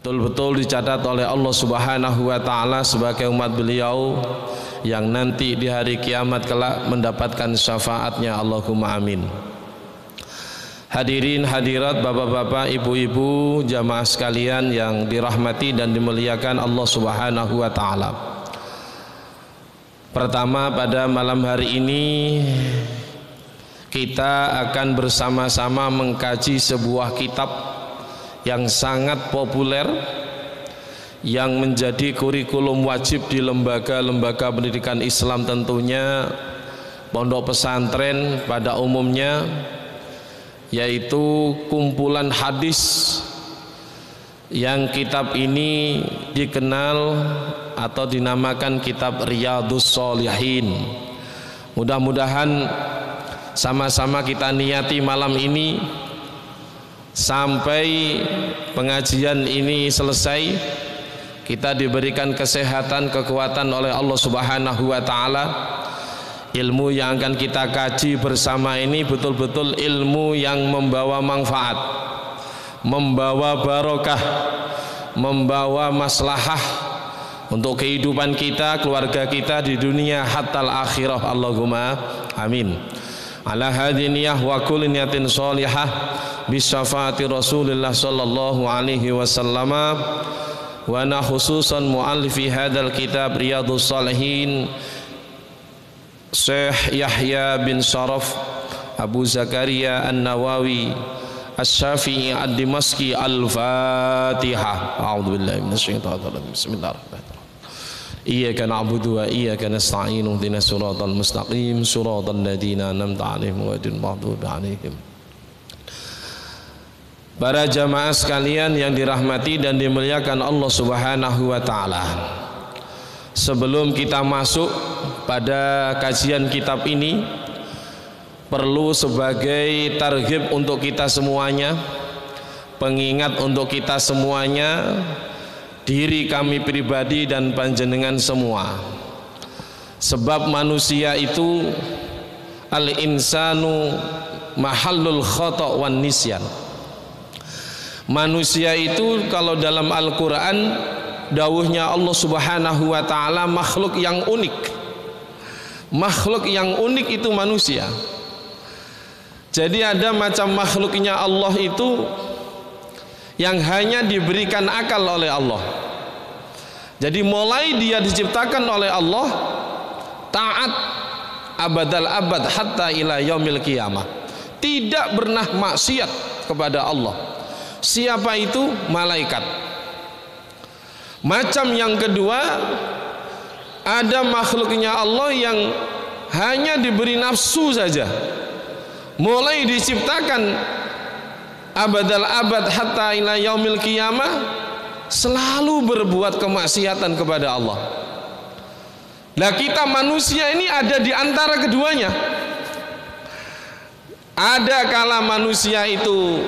betul-betul dicatat oleh Allah Subhanahu wa taala sebagai umat beliau yang nanti di hari kiamat kelak mendapatkan syafaatnya. Allahumma amin. Hadirin hadirat, bapak-bapak, ibu-ibu, jamaah sekalian yang dirahmati dan dimuliakan Allah Subhanahu wa taala. Pertama, pada malam hari ini kita akan bersama-sama mengkaji sebuah kitab yang sangat populer, yang menjadi kurikulum wajib di lembaga-lembaga pendidikan Islam, tentunya pondok pesantren pada umumnya, yaitu kumpulan hadis yang kitab ini dikenal atau dinamakan kitab Riyadhus Shalihin. Mudah-mudahan sama-sama kita niati malam ini sampai pengajian ini selesai, kita diberikan kesehatan, kekuatan oleh Allah Subhanahu wa taala. Ilmu yang akan kita kaji bersama ini betul-betul ilmu yang membawa manfaat, membawa barokah, membawa maslahah untuk kehidupan kita, keluarga kita di dunia hatta al-akhirah. Allahumma amin. Ala hadiniyah wa kulli niyatin sholihah bisyafaati Rasulillah sallallahu alaihi wasallam. Wa ana khususan muallifi hadzal kitab Riyadhus Shalihin Syekh Yahya bin Sharaf Abu Zakaria An-Nawawi Asy-Syafi'i Ad-Dimashqi. Al-Fatihah. A'udzu billahi minasyaitonir rajim. Bismillahirrahmanirrahim. Iyyaka na'budu wa iyyaka nasta'in. Ihdinas siratal mustaqim, siratal ladzina an'amta 'alaihim ghairil maghdubi 'alaihim. Para jamaah sekalian yang dirahmati dan dimuliakan Allah Subhanahu wa taala. Sebelum kita masuk pada kajian kitab ini, perlu sebagai targhib untuk kita semuanya, pengingat untuk kita semuanya, diri kami pribadi dan panjenengan semua. Sebab manusia itu al-insanu mahallul khata' wan nisyan. Manusia itu kalau dalam Al-Quran dawuhnya Allah Subhanahu wa ta'ala makhluk yang unik. Makhluk yang unik itu manusia. Jadi ada macam makhluknya Allah itu yang hanya diberikan akal oleh Allah. Jadi mulai dia diciptakan oleh Allah, taat abadal abad hatta ila yaumil qiyamah, tidak pernah maksiat kepada Allah. Siapa itu? Malaikat. Macam yang kedua, ada makhluknya Allah yang hanya diberi nafsu saja. Mulai diciptakan abadal abad hatta ila yaumil qiyamah selalu berbuat kemaksiatan kepada Allah. Nah, kita manusia ini ada di antara keduanya. Ada kala manusia itu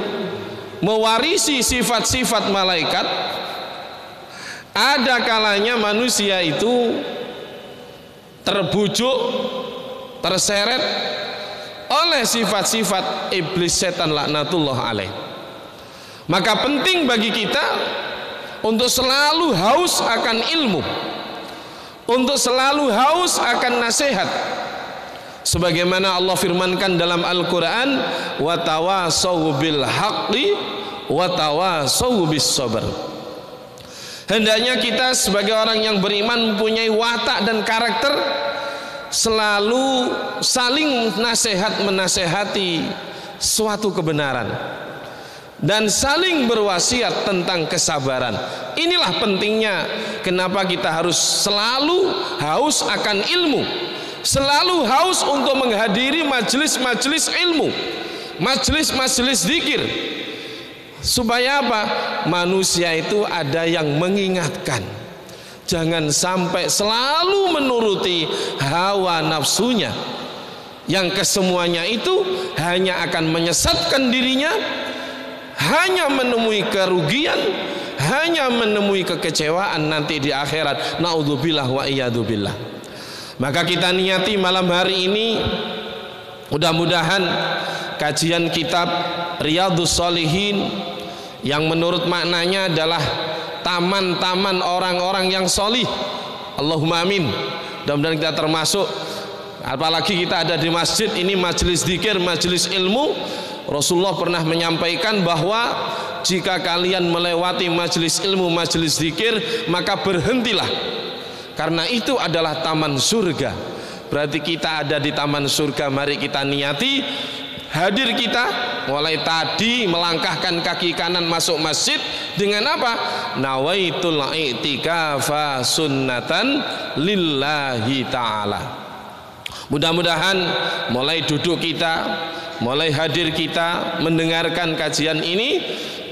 mewarisi sifat-sifat malaikat, ada kalanya manusia itu terbujuk, terseret oleh sifat-sifat iblis setan laknatullah alaih. Maka penting bagi kita untuk selalu haus akan ilmu, untuk selalu haus akan nasihat, sebagaimana Allah firmankan dalam Al-Quran, wa tawassaw bil haqqi wa tawassaw bis sabr. Hendaknya kita sebagai orang yang beriman mempunyai watak dan karakter selalu saling nasihat menasehati suatu kebenaran dan saling berwasiat tentang kesabaran. Inilah pentingnya kenapa kita harus selalu haus akan ilmu, selalu haus untuk menghadiri majelis-majelis ilmu, majelis-majelis zikir. Supaya apa? Manusia itu ada yang mengingatkan. Jangan sampai selalu menuruti hawa nafsunya, yang kesemuanya itu hanya akan menyesatkan dirinya, hanya menemui kerugian, hanya menemui kekecewaan nanti di akhirat. Naudzubillah wa iyadzubillah. Maka kita niati malam hari ini, mudah-mudahan kajian kitab Riyadhus Shalihin yang menurut maknanya adalah taman-taman orang-orang yang solih. Allahumma amin. Mudah-mudahan kita termasuk. Apalagi kita ada di masjid ini, majelis zikir, majelis ilmu. Rasulullah pernah menyampaikan bahwa jika kalian melewati majelis ilmu, majelis zikir, maka berhentilah, karena itu adalah taman surga. Berarti kita ada di taman surga. Mari kita niati hadir kita mulai tadi melangkahkan kaki kanan masuk masjid dengan apa? Nawaitul i'tikafa sunnatan lillahi ta'ala. Mudah-mudahan mulai duduk kita, mulai hadir kita mendengarkan kajian ini,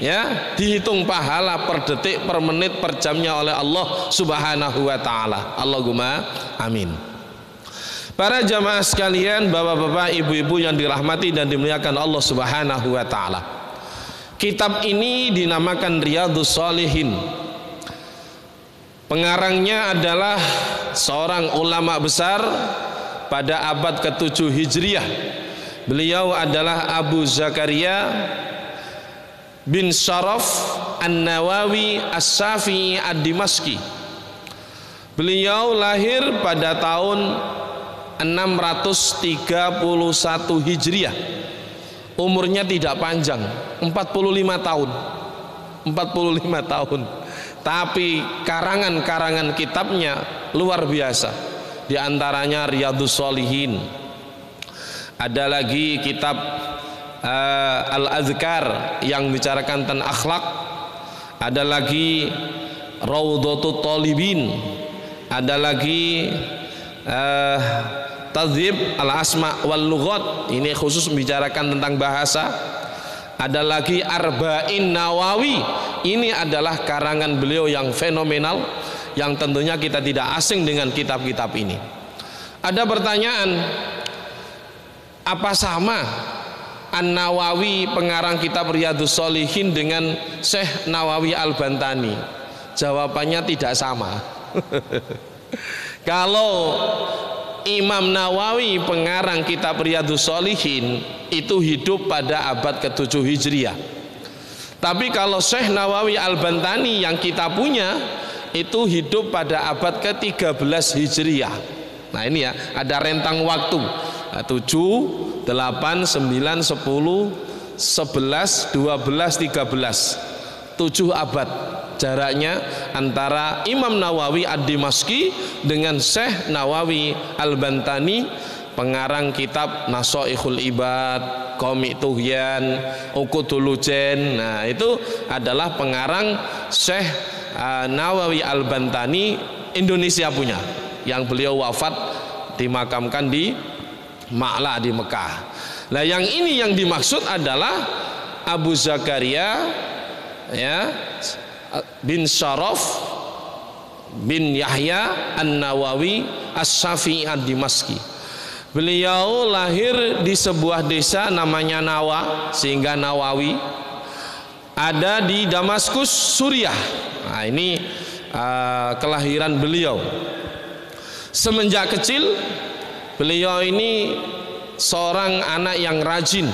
ya, dihitung pahala per detik, per menit, per jamnya oleh Allah Subhanahu wa taala. Allahumma amin. Para jamaah sekalian, bapak-bapak, ibu-ibu yang dirahmati dan dimuliakan Allah Subhanahu wa taala. Kitab ini dinamakan Riyadhus Shalihin. Pengarangnya adalah seorang ulama besar pada abad ke-7 Hijriah. Beliau adalah Abu Zakaria bin Sharaf An-Nawawi As-Syafi'i Ad-Dimashqi. Beliau lahir pada tahun 631 Hijriah. Umurnya tidak panjang, 45 tahun. 45 tahun. Tapi karangan-karangan kitabnya luar biasa. Di antaranya Riyadhus Shalihin. Ada lagi kitab Al-Adhkar yang bicarakan tentang akhlak. Ada lagi Raudhatut Thalibin. Ada lagi Tadhib al-Asma wal Lughat, ini khusus membicarakan tentang bahasa. Ada lagi Arba'in Nawawi, ini adalah karangan beliau yang fenomenal, yang tentunya kita tidak asing dengan kitab-kitab ini. Ada pertanyaan, apa sama An-Nawawi pengarang kitab Riyadhus Shalihin dengan Syekh Nawawi Al-Bantani? Jawabannya tidak sama. Kalau Imam Nawawi pengarang kitab Riyadhus Shalihin itu hidup pada abad ke-7 Hijriah. Tapi kalau Syekh Nawawi Al-Bantani yang kita punya itu hidup pada abad ke-13 Hijriah. Nah ini ya, ada rentang waktu 7, 8, 9, 10, 11, 12, 13, 7 abad jaraknya antara Imam Nawawi Ad-Dimashqi dengan Syekh Nawawi Al-Bantani pengarang kitab Nasaikhul Ibad, Qami Tuhyan, Uqudul Ujen. Nah itu adalah pengarang Syekh Nawawi Al-Bantani Indonesia punya, yang beliau wafat dimakamkan di Ma'la di Mekah. Nah yang ini yang dimaksud adalah Abu Zakaria, ya, bin Sharaf bin Yahya An-Nawawi As-Syafi'i Ad-Dimashqi. Beliau lahir di sebuah desa namanya Nawa, sehingga Nawawi, ada di Damaskus, Suriah. Nah ini kelahiran beliau. Semenjak kecil beliau ini seorang anak yang rajin.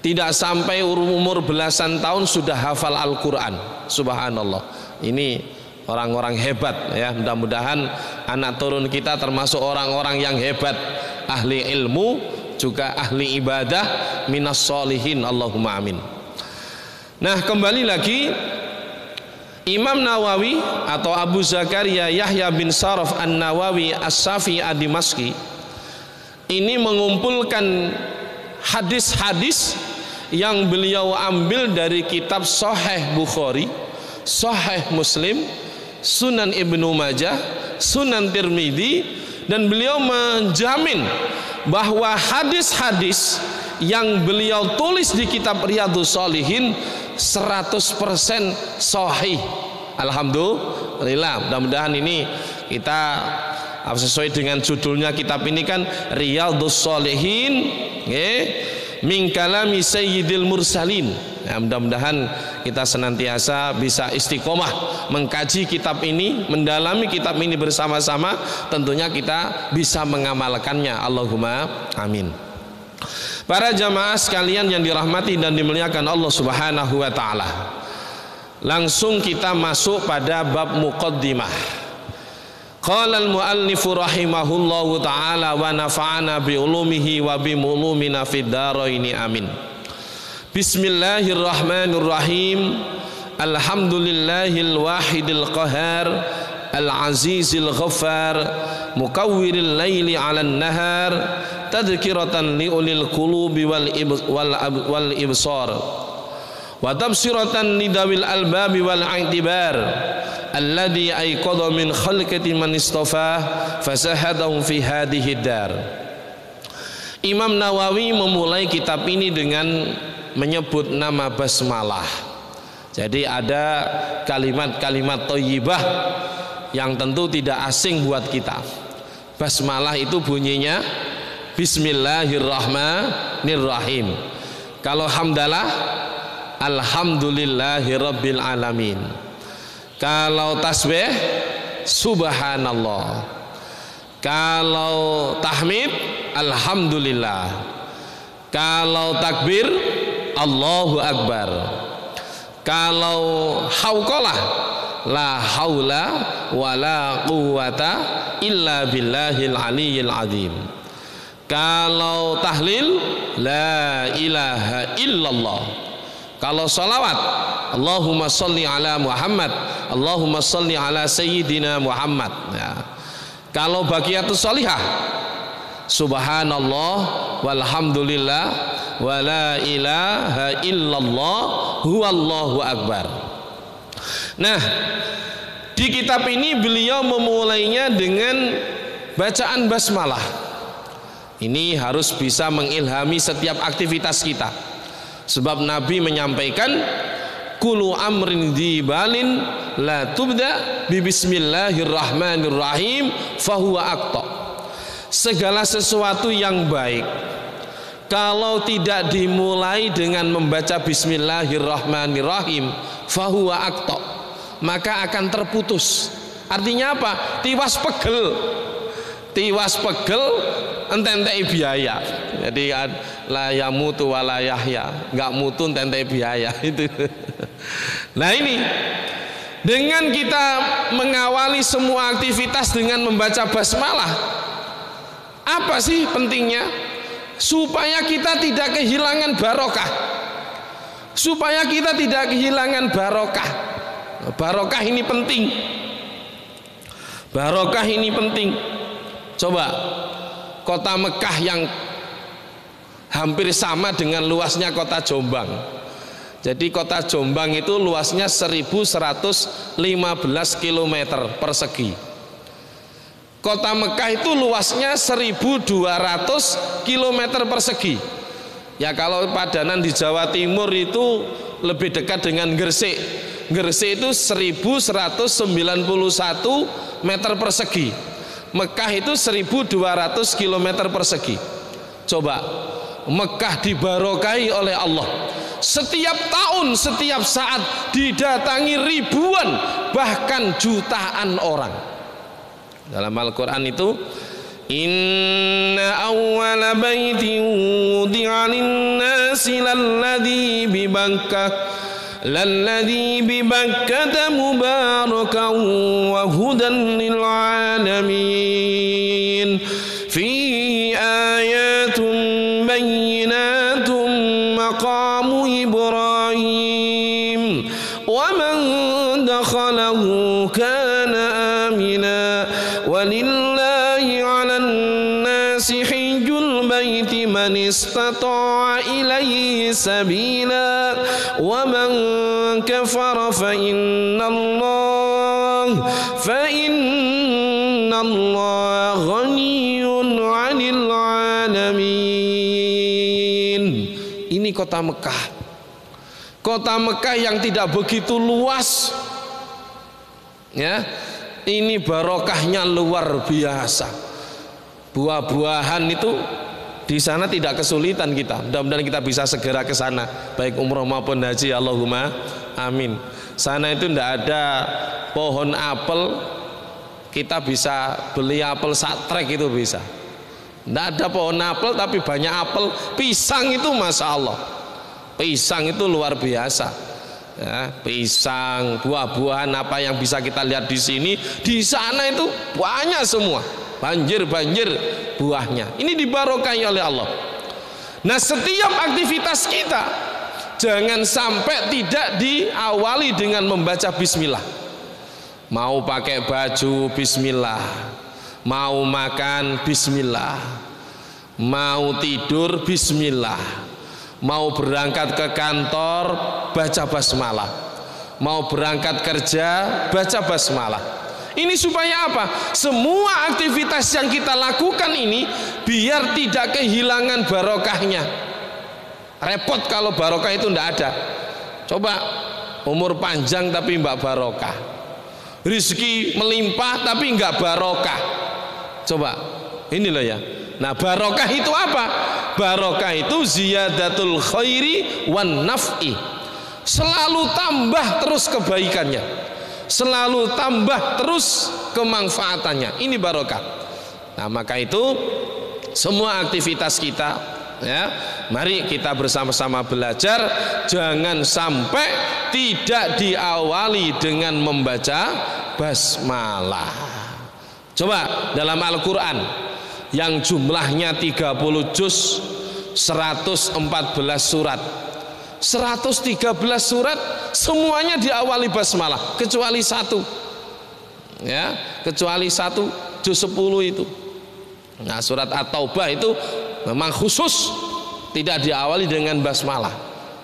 Tidak sampai umur belasan tahun sudah hafal Al-Quran. Subhanallah. Ini orang-orang hebat ya. Mudah-mudahan anak turun kita termasuk orang-orang yang hebat, ahli ilmu, juga ahli ibadah, minas sholihin. Allahumma amin. Nah kembali lagi, Imam Nawawi atau Abu Zakaria Yahya bin Sharaf An-Nawawi As-Syafi'i Ad-Dimashqi ini mengumpulkan hadis-hadis yang beliau ambil dari kitab Sahih Bukhari, Sahih Muslim, Sunan Ibnu Majah, Sunan Tirmidzi, dan beliau menjamin bahwa hadis-hadis yang beliau tulis di kitab Riyadhus Shalihin 100% sahih. Alhamdulillah. Mudah-mudahan ini kita sesuai dengan judulnya kitab ini kan Riyadhus Shalihin, min kalami sayyidil mursalin. Ya, mudah-mudahan kita senantiasa bisa istiqomah mengkaji kitab ini, mendalami kitab ini bersama-sama. Tentunya kita bisa mengamalkannya. Allahumma amin. Para jamaah sekalian yang dirahmati dan dimuliakan Allah Subhanahu wa taala. Langsung kita masuk pada bab muqaddimah. Qala al-muallif rahimahullahu taala wa nafa'ana bi ulumihi wa bi ulumina fid dharain amin. Bismillahirrahmanirrahim. Alhamdulillahil wahidil qahar al-azizil ghaffar mukawwiril laili 'alan nahar tadhkiratan li ulil qulubi wal ibsar wa tabsiratan lidawil albabi wal i'tibar alladhi ayqadha min khalqati man istafah fasahadahu fi hadhihi dar. Imam Nawawi memulai kitab ini dengan menyebut nama basmalah. Jadi ada kalimat-kalimat thayyibah yang tentu tidak asing buat kita. Basmalah itu bunyinya Bismillahirrahmanirrahim. Kalau hamdalah, Alhamdulillahirabbil alamin. Kalau tasbih, Subhanallah. Kalau tahmid, Alhamdulillah. Kalau takbir, Allahu Akbar. Kalau hauqalah, la haula wala quwata illa billahil aliyyil azim. Kalau tahlil, la ilaha illallah. Kalau salawat, Allahumma salli ala Muhammad, Allahumma salli ala Sayyidina Muhammad ya. Kalau baqiyatus sholihah, Subhanallah walhamdulillah wa la ilaha illallah huwallahu akbar. Nah, di kitab ini beliau memulainya dengan bacaan basmalah. Ini harus bisa mengilhami setiap aktivitas kita. Sebab Nabi menyampaikan kullu amrin dibalin la tubda bi bismillahirrahmanirrahim fahuwa aqta. Segala sesuatu yang baik kalau tidak dimulai dengan membaca bismillahirrahmanirrahim fahuwa aqta, maka akan terputus. Artinya apa? Tiwas pegel. Tiwas pegel ententei biaya. Jadi la yamutu wala yahya, enggak mutu ententei biaya itu. Nah ini dengan kita mengawali semua aktivitas dengan membaca basmalah, apa sih pentingnya? Supaya kita tidak kehilangan barokah. Supaya kita tidak kehilangan barokah. Barokah ini penting. Barokah ini penting. Coba kota Mekah yang hampir sama dengan luasnya kota Jombang. Jadi kota Jombang itu luasnya 1115 km persegi. Kota Mekah itu luasnya 1200 km persegi. Ya kalau padanan di Jawa Timur itu lebih dekat dengan Gresik. Gresik itu 1191 meter persegi. Mekah itu 1200 km persegi. Coba, Mekah dibarokahi oleh Allah. Setiap tahun, setiap saat didatangi ribuan bahkan jutaan orang. Dalam Al-Quran itu, inna awwala baitin wudi'a lin-nasi lalladzi bi Bakkah mubarakan wa hudan lil alamin fihi ayatun bayyinatun maqamu Ibrahim wa man dakhalahu kana amina walillahi 'alan nasi hijjul baiti man istata'a ilaihi sabila wa man kafara fa innallaha ghaniyyun 'anil 'alamin. Ini kota Mekah. Kota Mekah yang tidak begitu luas. Ya. Ini barokahnya luar biasa. Buah-buahan itu di sana tidak kesulitan kita. Mudah-mudahan kita bisa segera ke sana, baik umroh maupun haji. Allahumma amin. Sana itu tidak ada pohon apel, kita bisa beli apel sak trek itu bisa. Tidak ada pohon apel tapi banyak apel. Pisang itu masya Allah, pisang itu luar biasa. Ya, pisang, buah-buahan apa yang bisa kita lihat di sini, di sana itu banyak semua, banjir buahnya. Ini dibarokahi oleh Allah. Nah, setiap aktivitas kita jangan sampai tidak diawali dengan membaca bismillah. Mau pakai baju bismillah, mau makan bismillah, mau tidur bismillah, mau berangkat ke kantor baca basmalah, mau berangkat kerja baca basmalah. Ini supaya apa? Semua aktivitas yang kita lakukan ini biar tidak kehilangan barokahnya. Repot kalau barokah itu tidak ada. Coba umur panjang tapi mbak barokah, rizki melimpah tapi enggak barokah. Coba ini loh ya. Nah, barokah itu apa? Barokah itu ziyadatul khairi wan naf'i, selalu tambah terus kebaikannya, selalu tambah terus kemanfaatannya. Ini barokah. Nah, maka itu semua aktivitas kita, ya, mari kita bersama-sama belajar jangan sampai tidak diawali dengan membaca basmalah. Coba dalam Al-Quran yang jumlahnya 30 juz, 114 surat, 113 surat semuanya diawali basmalah kecuali satu, ya, kecuali satu juz 10 itu. Nah, surat At-Taubah itu memang khusus tidak diawali dengan basmalah.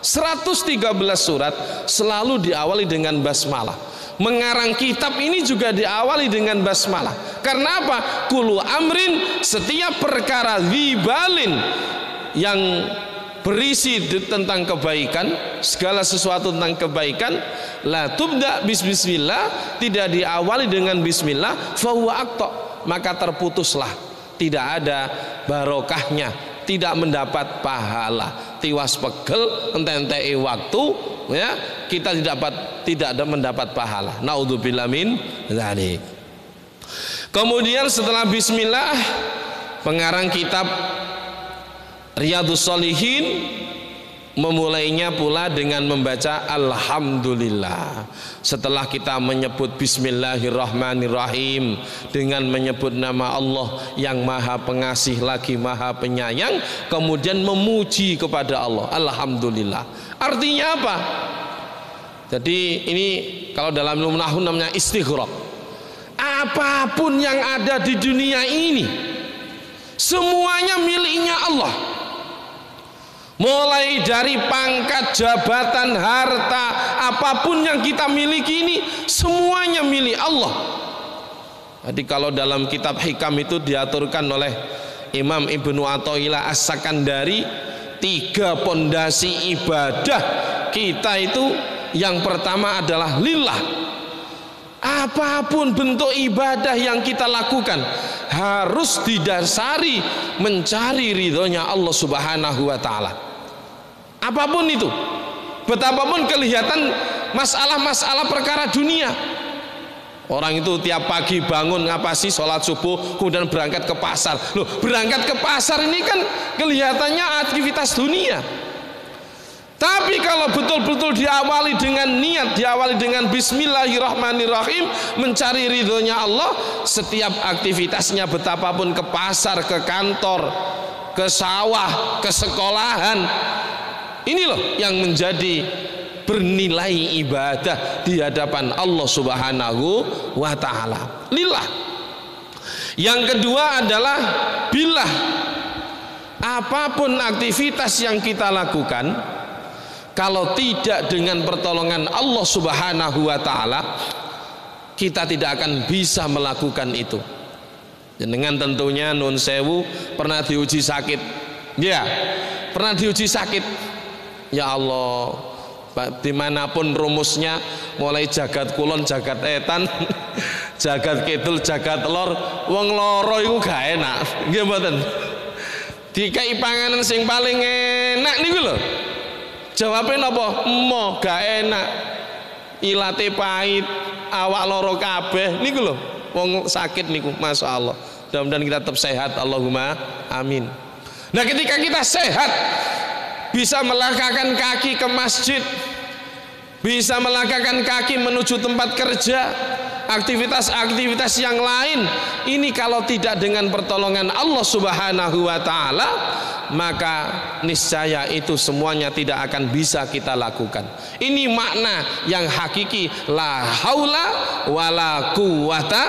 113 surat selalu diawali dengan basmalah. Mengarang kitab ini juga diawali dengan basmalah. Karena apa? Kulu amrin, setiap perkara wibalin yang berisi tentang kebaikan, segala sesuatu tentang kebaikan, la tubda bismillah, tidak diawali dengan bismillah, fahuwa aqta, maka terputuslah, tidak ada barokahnya, tidak mendapat pahala, tiwas pegel, ente-entei waktu, ya, kita tidak mendapat pahala. Naudzubillah min dzalik. Kemudian setelah bismillah, pengarang kitab Riyadhus Shalihin memulainya pula dengan membaca alhamdulillah. Setelah kita menyebut bismillahirrahmanirrahim dengan menyebut nama Allah yang maha pengasih lagi maha penyayang, kemudian memuji kepada Allah, alhamdulillah. Artinya apa? Jadi ini kalau dalam ilmu nahwu namanya istighraq. Apapun yang ada di dunia ini semuanya miliknya Allah. Mulai dari pangkat, jabatan, harta, apapun yang kita miliki ini semuanya milik Allah. Jadi kalau dalam kitab Hikam itu diaturkan oleh Imam Ibnu Athaillah As-Sakandari, 3 pondasi ibadah kita itu, yang pertama adalah lillah. Apapun bentuk ibadah yang kita lakukan harus didasari mencari ridhonya Allah Subhanahu wa ta'ala. Apapun itu, betapapun kelihatan masalah-masalah perkara dunia. Orang itu tiap pagi bangun ngapa sih, sholat subuh kemudian berangkat ke pasar. Loh, berangkat ke pasar ini kan kelihatannya aktivitas dunia. Tapi kalau betul-betul diawali dengan niat, diawali dengan bismillahirrahmanirrahim, mencari ridhonya Allah, setiap aktivitasnya betapapun, ke pasar, ke kantor, ke sawah, ke sekolahan, ini loh yang menjadi bernilai ibadah di hadapan Allah Subhanahu wa ta'ala. Lillah. Yang kedua adalah billah. Apapun aktivitas yang kita lakukan, kalau tidak dengan pertolongan Allah Subhanahu wa ta'ala, kita tidak akan bisa melakukan itu. Dengan tentunya nun sewu pernah diuji sakit. Ya, pernah diuji sakit. Ya Allah, dimanapun rumusnya, mulai jagat kulon, jagat etan, jagat kidul, jagat lor, wong loro iku gak enak. Nggih mboten? Dikai panganan sing paling enak niku lho. Jawabnya apa? Mo gak enak, ilate pahit, awak loro kabeh niku lho. Wong sakit niku, masya Allah. Mudah-mudahan kita tetap sehat, Allahumma amin. Nah, ketika kita sehat, bisa melangkahkan kaki ke masjid, bisa melangkahkan kaki menuju tempat kerja, aktivitas-aktivitas yang lain. Ini kalau tidak dengan pertolongan Allah Subhanahu wa taala, maka niscaya itu semuanya tidak akan bisa kita lakukan. Ini makna yang hakiki, la haula wala quwata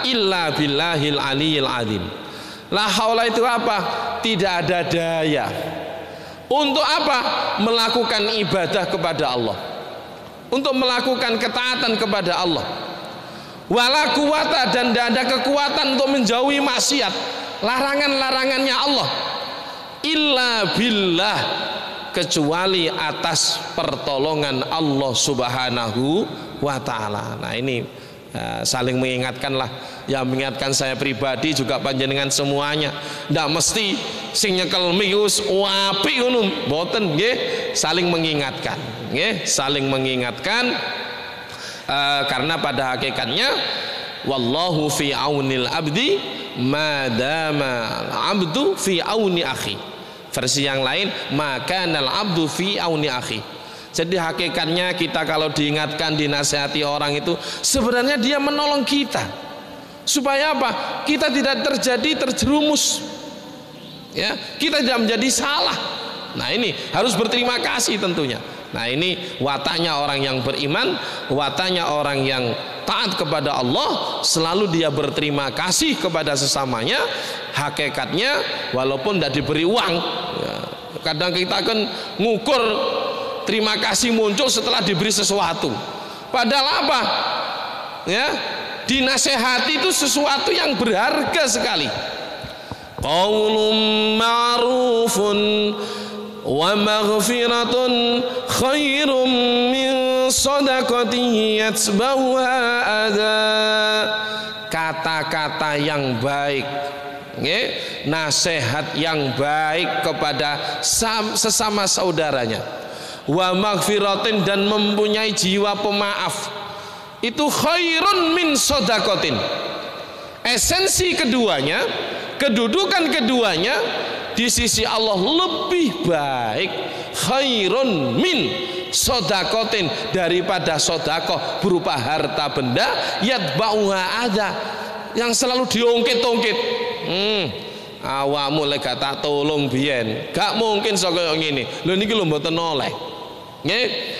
illa billahil aliyil azim. La haula itu apa? Tidak ada daya. Untuk apa? Melakukan ibadah kepada Allah, untuk melakukan ketaatan kepada Allah. Wala quwata, dan tidak ada kekuatan untuk menjauhi maksiat, larangan-larangannya Allah, illa billah, kecuali atas pertolongan Allah Subhanahu wa taala. Nah ini saling mengingatkanlah, yang mengingatkan saya pribadi juga panjenengan semuanya. Ndak mesti sing nyekel mius wapi ngono, mboten nggih, saling mengingatkan nggih, saling mengingatkan. Karena pada hakikatnya wallahu fi aunil abdi madama abdu fi auni akhi. Versi yang lain makanal abdu fi auni akhi. Jadi hakikatnya kita kalau diingatkan, dinasihati orang itu sebenarnya dia menolong kita. Supaya apa? Kita tidak terjerumus, ya, kita tidak menjadi salah. Nah ini harus berterima kasih tentunya. Nah ini wataknya orang yang beriman, wataknya orang yang taat kepada Allah, selalu dia berterima kasih kepada sesamanya. Hakikatnya walaupun tidak diberi uang, ya, kadang kita akan ngukur terima kasih muncul setelah diberi sesuatu. Padahal apa? Ya, dinasehati itu sesuatu yang berharga sekali. Qaulun ma'rufun wa maghfiratun khairum min sadaqatin yatba'uha adza. Kata-kata yang baik, nasihat yang baik kepada sesama saudaranya, wa maghfiratin, dan mempunyai jiwa pemaaf, itu khairun min sadaqatin. Esensi keduanya, kedudukan keduanya di sisi Allah lebih baik, khairun min sodakotin, daripada sodakoh berupa harta benda, yatba'uha adza, yang selalu diungkit-ungkit. Awakmu lek gak tak tolong biyen, gak mungkin sok koyo ngene. Lho niki lho mboten oleh. Nggih.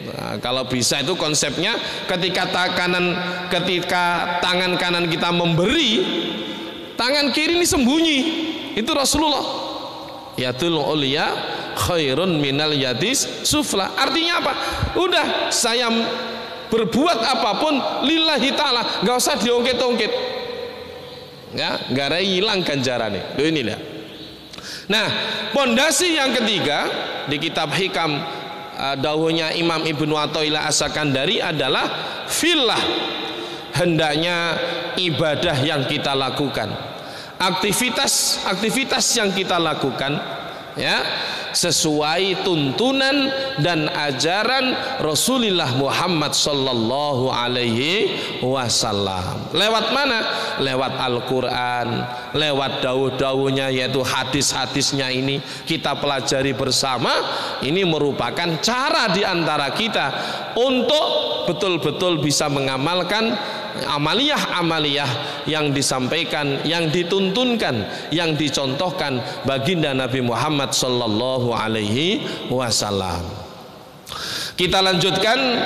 Nah, kalau bisa itu konsepnya ketika tangan kanan kita memberi, tangan kiri ini sembunyi. Itu Rasulullah. Yadul ulia khairun minal yadis sufla. Artinya apa? Udah, saya berbuat apapun lillahi ta'ala, nggak usah diungkit-ungkit, ya, nggak ada hilang ganjarannya. Ini lihat. Nah, pondasi yang ketiga di kitab Hikam, dawuhnya Imam Ibnu Athaillah As-Sakandari adalah filah, hendaknya ibadah yang kita lakukan, aktivitas yang kita lakukan, ya, sesuai tuntunan dan ajaran Rasulullah Muhammad sallallahu alaihi wasallam. Lewat mana? Lewat Al-Quran, lewat dawuh-dawuhnya, yaitu hadis-hadisnya ini kita pelajari bersama. Ini merupakan cara diantara kita untuk betul-betul bisa mengamalkan amaliyah-amaliyah yang disampaikan, yang dituntunkan, yang dicontohkan baginda Nabi Muhammad sallallahu alaihi wasallam. Kita lanjutkan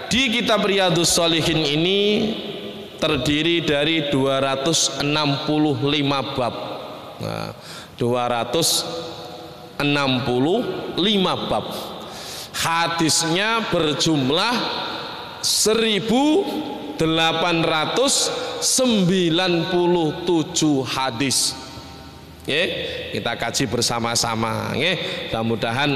di kitab Riyadhus Shalihin. Ini terdiri dari 265 bab. Nah, 265 bab. Hadisnya berjumlah 1897 hadis. Kita kaji bersama-sama. Mudah-mudahan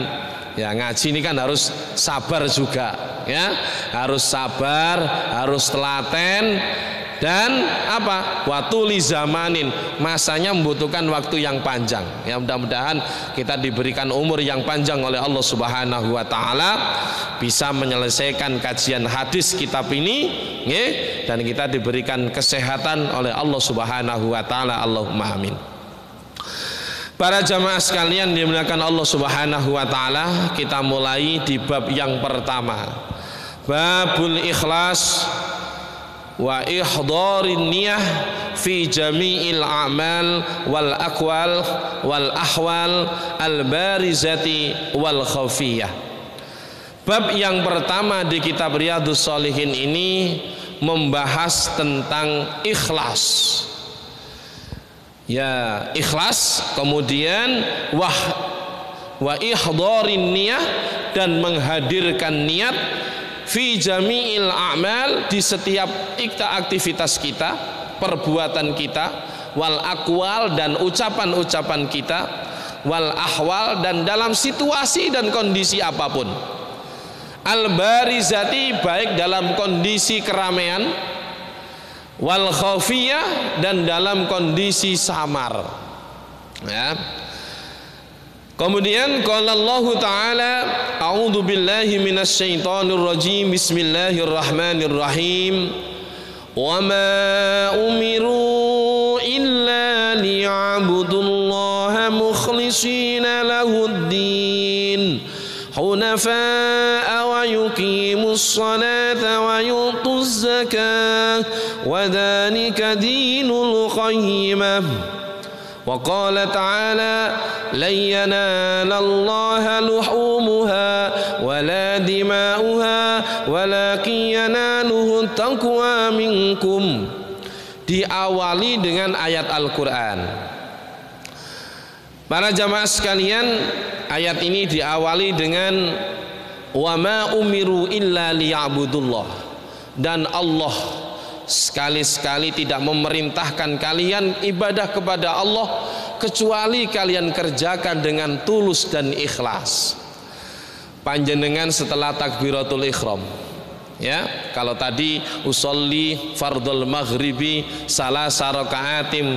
ya, ngaji ini kan harus sabar juga, ya, harus sabar, harus telaten, dan apa? Watuli zamanin, masanya membutuhkan waktu yang panjang. Ya, mudah-mudahan kita diberikan umur yang panjang oleh Allah Subhanahu wa taala, bisa menyelesaikan kajian hadis kitab ini, dan kita diberikan kesehatan oleh Allah Subhanahu wa taala. Allahumma amin. Para jamaah sekalian dimuliakan Allah Subhanahu wa taala, kita mulai di bab yang pertama. babul ikhlas wa ihdharin niyah fi jami'il a'mal wal aqwal wal ahwal al barizati wal khafiyah. Bab yang pertama di kitab Riyadhus Shalihin ini membahas tentang ikhlas. Ya, ikhlas, kemudian wa ihdharin niyah, dan menghadirkan niat fi jami'il a'mal, di setiap aktivitas kita, perbuatan kita, wal aqwal, dan ucapan-ucapan kita, wal ahwal, dan dalam situasi dan kondisi apapun, al barizati, baik dalam kondisi keramaian, wal khafiyah, dan dalam kondisi samar. Ya. Kemudian qala Allah Ta'ala, a'udzu billahi minasy syaithanir rajim, bismillahirrahmanirrahim, wa ma umiru illa liya'budullaha mukhlishina lahuddin hunafa'a wa yuqimus salata wa yutuz zakah wa dzalika dinul qayyimah. Wa qala ta'ala lan yanala Allaha luhumuha wala dima'uha walakin yanaluhu taqwa minkum. Diawali dengan ayat Al-Quran. Para jamaah sekalian, ayat ini diawali dengan wa ma umiru illa liya'budullah, dan Allah sekali-sekali tidak memerintahkan kalian ibadah kepada Allah kecuali kalian kerjakan dengan tulus dan ikhlas. Panjenengan setelah takbiratul ihram, ya, kalau tadi usolli fardul maghribi salasa raka'atim